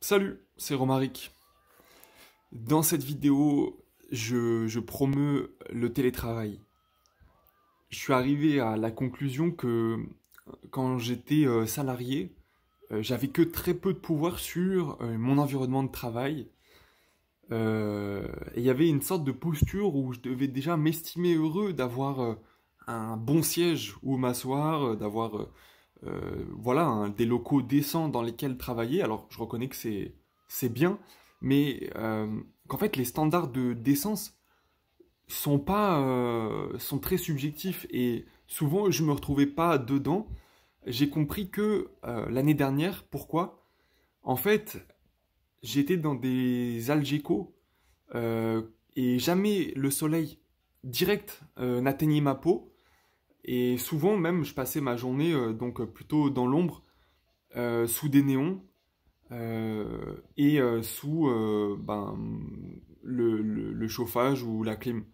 Salut, c'est Romaric. Dans cette vidéo, je promeus le télétravail. Je suis arrivé à la conclusion que quand j'étais salarié, j'avais que très peu de pouvoir sur mon environnement de travail. Et il y avait une sorte de posture où je devais déjà m'estimer heureux d'avoir un bon siège où m'asseoir, d'avoir voilà, des locaux décents dans lesquels travailler. Alors, je reconnais que c'est bien, mais qu'en fait, les standards de décence sont très subjectifs et souvent, je me retrouvais pas dedans. J'ai compris que l'année dernière, pourquoi? En fait, j'étais dans des algécos euh, et jamais le soleil direct n'atteignait ma peau. Et souvent même, je passais ma journée plutôt dans l'ombre, sous des néons et sous le chauffage ou la clim.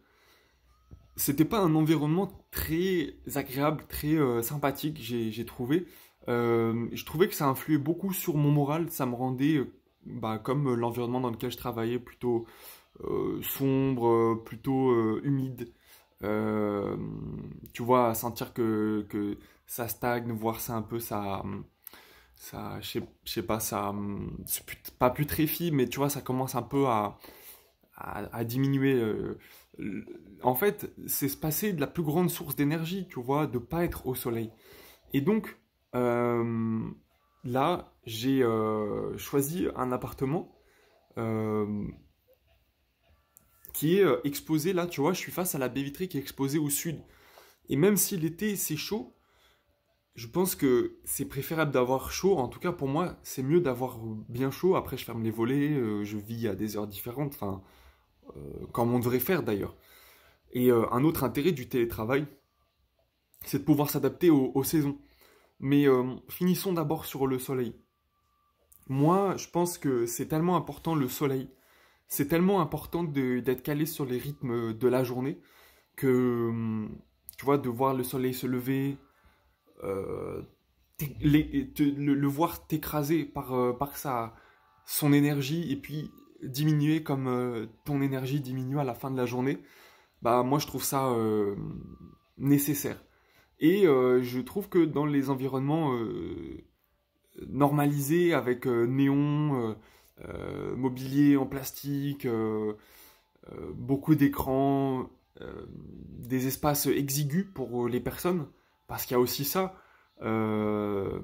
C'était pas un environnement très agréable, très sympathique, j'ai trouvé. Je trouvais que ça influait beaucoup sur mon moral, ça me rendait, comme l'environnement dans lequel je travaillais, plutôt sombre, plutôt humide. Euh, Tu vois, sentir que ça stagne, voir ça un peu, je sais pas, c'est pas putréfie, mais tu vois, ça commence un peu à diminuer. En fait, c'est se passer de la plus grande source d'énergie, tu vois, de pas être au soleil. Et donc, euh, là, j'ai choisi un appartement euh, qui est exposé, là, tu vois, je suis face à la baie vitrée qui est exposée au sud. Et même si l'été, c'est chaud, je pense que c'est préférable d'avoir chaud. En tout cas, pour moi, c'est mieux d'avoir bien chaud. Après, je ferme les volets, je vis à des heures différentes, enfin, comme on devrait faire d'ailleurs. Et un autre intérêt du télétravail, c'est de pouvoir s'adapter aux saisons. Mais finissons d'abord sur le soleil. Moi, je pense que c'est tellement important le soleil, c'est tellement important d'être calé sur les rythmes de la journée que, tu vois, de voir le soleil se lever, euh, le voir t'écraser par son énergie et puis diminuer comme ton énergie diminue à la fin de la journée, bah moi je trouve ça nécessaire. Et je trouve que dans les environnements normalisés avec néon, mobilier en plastique, beaucoup d'écrans, des espaces exigus pour les personnes, parce qu'il y a aussi ça. euh,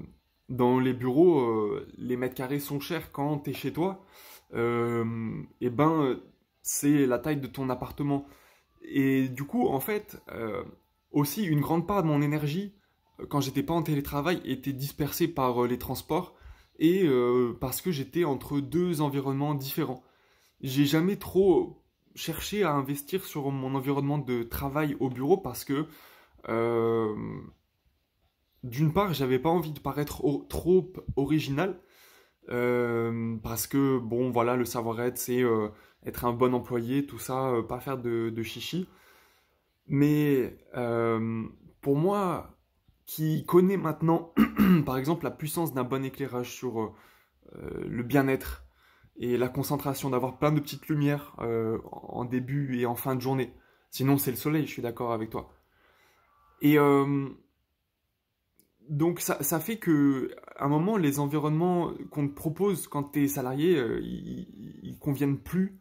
Dans les bureaux, les mètres carrés sont chers quand tu es chez toi. Et ben, c'est la taille de ton appartement. Et du coup, en fait, aussi une grande part de mon énergie, quand j'étais pas en télétravail, était dispersée par les transports et parce que j'étais entre deux environnements différents. J'ai jamais trop cherché à investir sur mon environnement de travail au bureau parce que euh, d'une part, j'avais pas envie de paraître trop original parce que bon, voilà, le savoir-être, c'est être un bon employé, tout ça, pas faire de chichi. Mais pour moi, qui connais maintenant, par exemple, la puissance d'un bon éclairage sur le bien-être et la concentration, d'avoir plein de petites lumières en début et en fin de journée. Sinon, c'est le soleil, je suis d'accord avec toi. Et donc, ça fait que, à un moment, les environnements qu'on te propose quand tu es salarié, ils conviennent plus.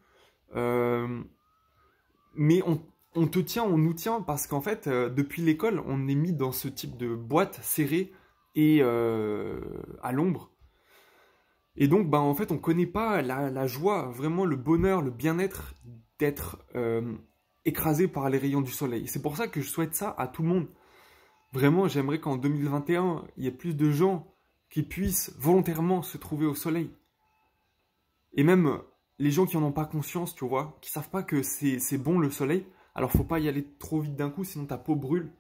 Euh, mais on te tient, on nous tient parce qu'en fait, depuis l'école, on est mis dans ce type de boîte serrée et à l'ombre. Et donc, bah, en fait, on connaît pas la joie, vraiment le bonheur, le bien-être d'être écrasé par les rayons du soleil. C'est pour ça que je souhaite ça à tout le monde. Vraiment, j'aimerais qu'en 2021, il y ait plus de gens qui puissent volontairement se trouver au soleil. Et même les gens qui en ont pas conscience, tu vois, qui savent pas que c'est bon le soleil, alors faut pas y aller trop vite d'un coup, sinon ta peau brûle.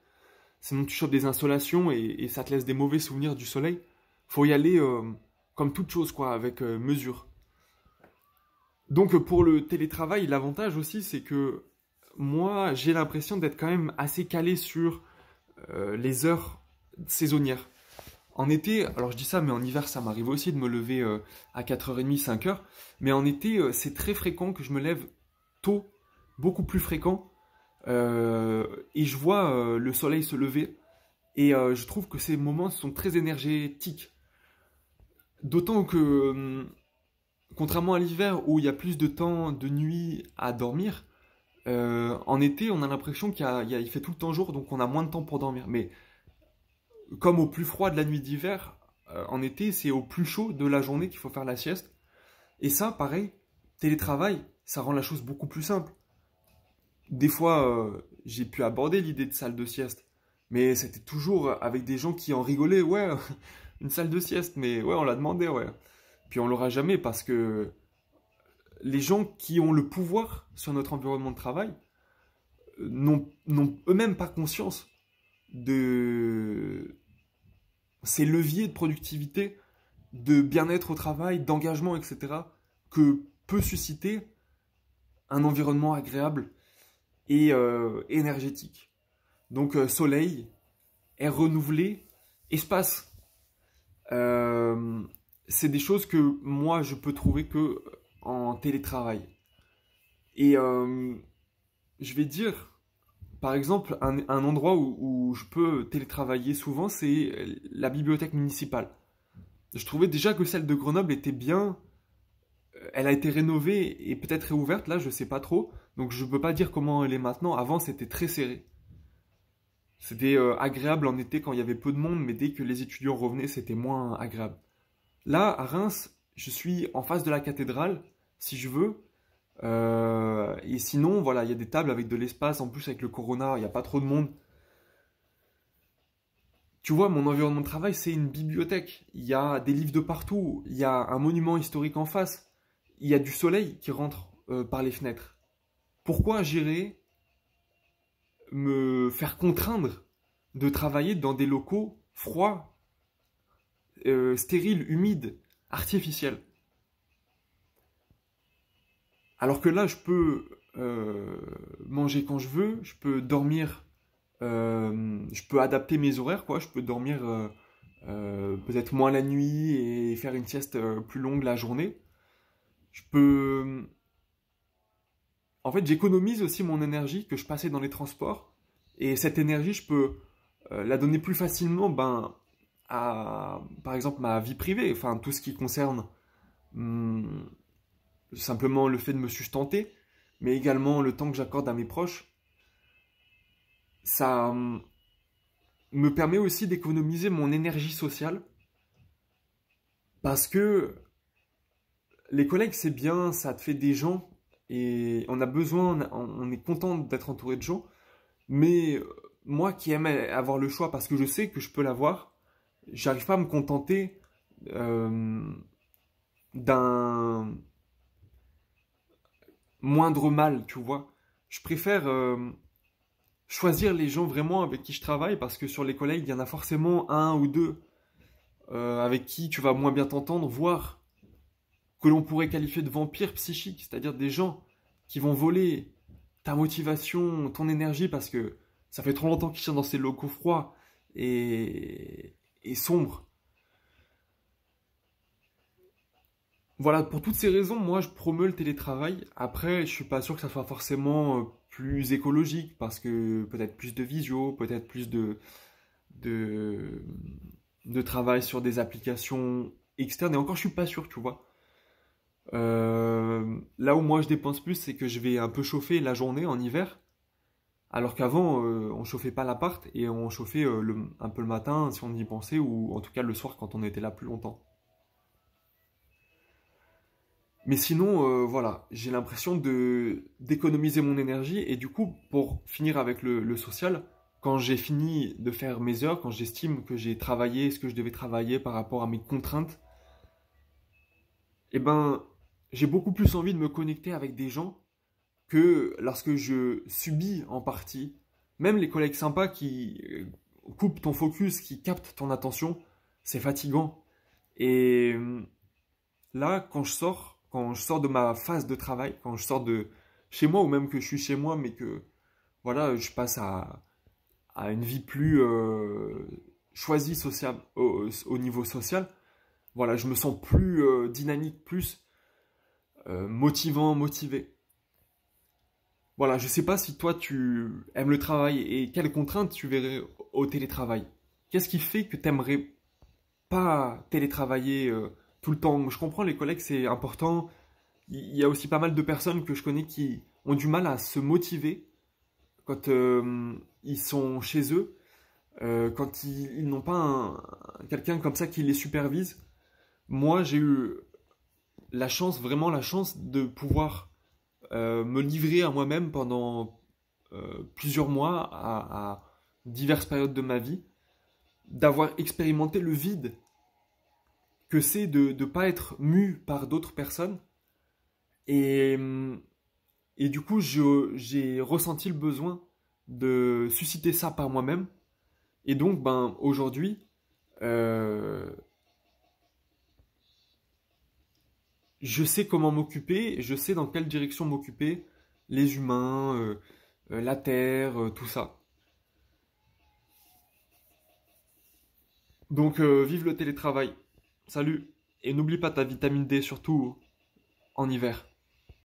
Sinon tu chopes des insolations et ça te laisse des mauvais souvenirs du soleil. Faut y aller comme toute chose, quoi, avec mesure. Donc pour le télétravail, l'avantage aussi, c'est que moi, j'ai l'impression d'être quand même assez calé sur les heures saisonnières. En été, alors je dis ça, mais en hiver, ça m'arrive aussi de me lever à 4h30, 5h. Mais en été, c'est très fréquent que je me lève tôt, beaucoup plus fréquent. Et je vois le soleil se lever. Et je trouve que ces moments sont très énergétiques. D'autant que, contrairement à l'hiver où il y a plus de temps de nuit à dormir, en été, on a l'impression il fait tout le temps jour, donc on a moins de temps pour dormir. Mais comme au plus froid de la nuit d'hiver, en été, c'est au plus chaud de la journée qu'il faut faire la sieste. Et ça, pareil, télétravail, ça rend la chose beaucoup plus simple. Des fois, j'ai pu aborder l'idée de salle de sieste, mais c'était toujours avec des gens qui en rigolaient. Ouais, une salle de sieste, mais ouais, on l'a demandé, ouais. Puis on l'aura jamais parce que les gens qui ont le pouvoir sur notre environnement de travail n'ont eux-mêmes pas conscience de ces leviers de productivité, de bien-être au travail, d'engagement, etc., que peut susciter un environnement agréable et énergétique. Donc soleil, air renouvelé, espace. C'est des choses que moi je peux trouver que en télétravail. Et je vais dire, par exemple, un endroit où je peux télétravailler souvent, c'est la bibliothèque municipale. Je trouvais déjà que celle de Grenoble était bien. Elle a été rénovée et peut-être réouverte, là je sais pas trop. Donc je peux pas dire comment elle est maintenant. Avant c'était très serré. C'était agréable en été quand il y avait peu de monde, mais dès que les étudiants revenaient, c'était moins agréable. Là, à Reims, je suis en face de la cathédrale, si je veux. Et sinon, voilà, il y a des tables avec de l'espace. En plus, avec le corona, il n'y a pas trop de monde. Tu vois, mon environnement de travail, c'est une bibliothèque. Il y a des livres de partout. Il y a un monument historique en face. Il y a du soleil qui rentre par les fenêtres. Pourquoi j'irais me faire contraindre de travailler dans des locaux froids, stériles, humides, artificiels? Alors que là, je peux manger quand je veux, je peux dormir, je peux adapter mes horaires, quoi. Je peux dormir peut-être moins la nuit et faire une sieste plus longue la journée. Je peux... En fait, j'économise aussi mon énergie que je passais dans les transports. Et cette énergie, je peux la donner plus facilement à, par exemple, ma vie privée. Enfin, tout ce qui concerne hum, simplement le fait de me sustenter, mais également le temps que j'accorde à mes proches. Ça me permet aussi d'économiser mon énergie sociale. Parce que les collègues, c'est bien, ça te fait des gens. Et on a besoin, on est content d'être entouré de gens. Mais moi qui aime avoir le choix parce que je sais que je peux l'avoir, j'arrive pas à me contenter d'un moindre mal, tu vois. Je préfère choisir les gens vraiment avec qui je travaille parce que sur les collègues, il y en a forcément un ou deux avec qui tu vas moins bien t'entendre, voire que l'on pourrait qualifier de vampires psychiques, c'est-à-dire des gens qui vont voler ta motivation, ton énergie, parce que ça fait trop longtemps qu'ils sont dans ces locaux froids et sombres. Voilà, pour toutes ces raisons, moi je promeus le télétravail. Après, je suis pas sûr que ça soit forcément plus écologique, parce que peut-être plus de visio, peut-être plus de, de travail sur des applications externes, et encore je suis pas sûr, tu vois. Là où moi je dépense plus, c'est que je vais un peu chauffer la journée en hiver, alors qu'avant on chauffait pas l'appart et on chauffait un peu le matin si on y pensait, ou en tout cas le soir quand on était là plus longtemps. Mais sinon, voilà, j'ai l'impression de d'économiser mon énergie et du coup, pour finir avec le social, quand j'ai fini de faire mes heures, quand j'estime que j'ai travaillé ce que je devais travailler par rapport à mes contraintes, eh ben, j'ai beaucoup plus envie de me connecter avec des gens que lorsque je subis en partie, même les collègues sympas qui coupent ton focus, qui captent ton attention, c'est fatigant. Et là, quand je sors de ma phase de travail, quand je sors de chez moi, ou même que je suis chez moi, mais que voilà, je passe à une vie plus choisi au niveau social. Voilà, je me sens plus dynamique, plus motivant, motivé. Voilà, je sais pas si toi tu aimes le travail et quelles contraintes tu verrais au télétravail. Qu'est-ce qui fait que t'aimerais pas télétravailler tout le temps? Je comprends les collègues, c'est important. Il y a aussi pas mal de personnes que je connais qui ont du mal à se motiver quand ils sont chez eux, quand ils n'ont pas quelqu'un comme ça qui les supervise. Moi, j'ai eu la chance, vraiment la chance de pouvoir me livrer à moi-même pendant plusieurs mois à diverses périodes de ma vie, d'avoir expérimenté le vide que c'est de ne pas être mu par d'autres personnes. Et, et du coup, j'ai ressenti le besoin de susciter ça par moi-même. Et donc, ben, aujourd'hui, euh, je sais comment m'occuper, je sais dans quelle direction m'occuper, les humains, la terre, tout ça. Donc, vive le télétravail. Salut. Et n'oublie pas ta vitamine D, surtout en hiver.